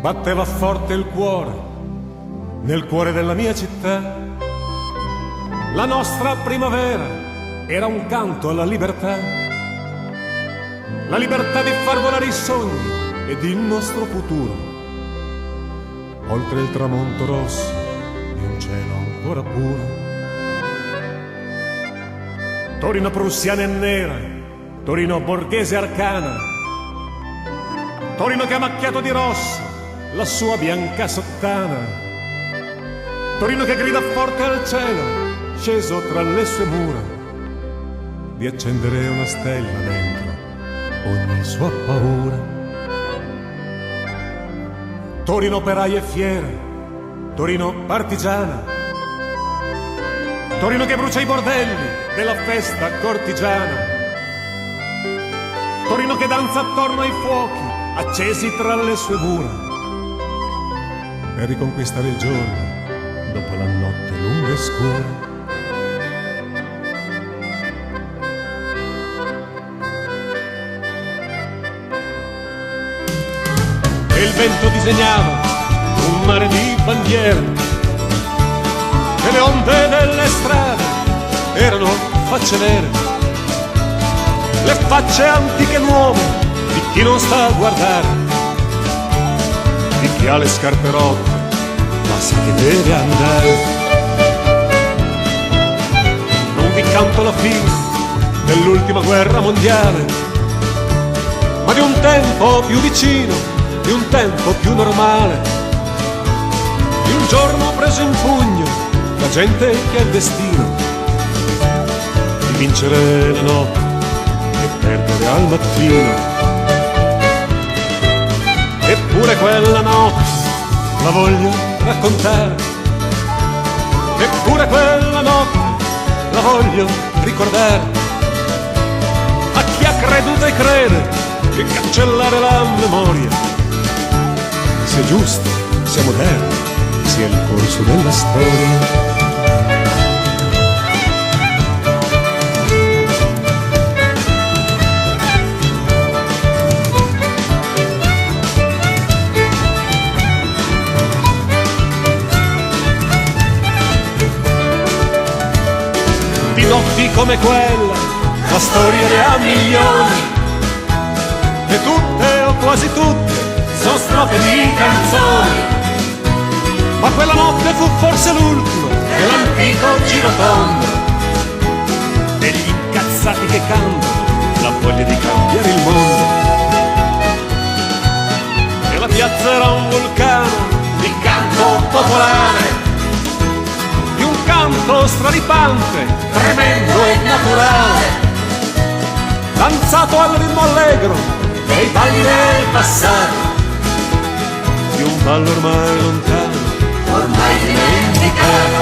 batteva forte il cuore, nel cuore della mia città. La nostra primavera era un canto alla libertà, la libertà di far volare i sogni ed il nostro futuro, oltre il tramonto rosso di un cielo ancora puro. Torino prussiana e nera, Torino borghese arcana, Torino che ha macchiato di rosso la sua bianca sottana, Torino che grida forte al cielo, sceso tra le sue mura, di accendere una stella dentro ogni sua paura. Torino operaia e fiera, Torino partigiana, Torino che brucia i bordelli della festa cortigiana, Torino che danza attorno ai fuochi accesi tra le sue mura, per riconquistare il giorno dopo la notte lunga e scura. E il vento disegnava un mare di bandiere, e le onde delle strade erano facce vere, le facce antiche e nuove di chi non sta a guardare, di chi ha le scarpe rotte ma sa che deve andare. Non vi canto la fine dell'ultima guerra mondiale, ma di un tempo più vicino, di un tempo più normale, di un giorno preso in pugno da gente che ha il destino di vincere la notte e perdere al mattino. Eppure quella notte la voglio raccontare, eppure quella notte la voglio ricordare, a chi ha creduto e crede che cancellare la memoria sia giusto, sia moderno, sia il corso della storia. Di notti come quella la storia ne ha milioni, e tutte o quasi tutte sono strofe di canzoni, ma quella notte fu forse l'ultima dell'antico girotondo, degli incazzati che cantano la voglia di cambiare il mondo. E la piazza era un vulcano di canto popolare, di un canto straripante, tremendo e naturale, danzato al ritmo allegro dei balli del passato, di un ballo ormai lontano, ormai dimenticato.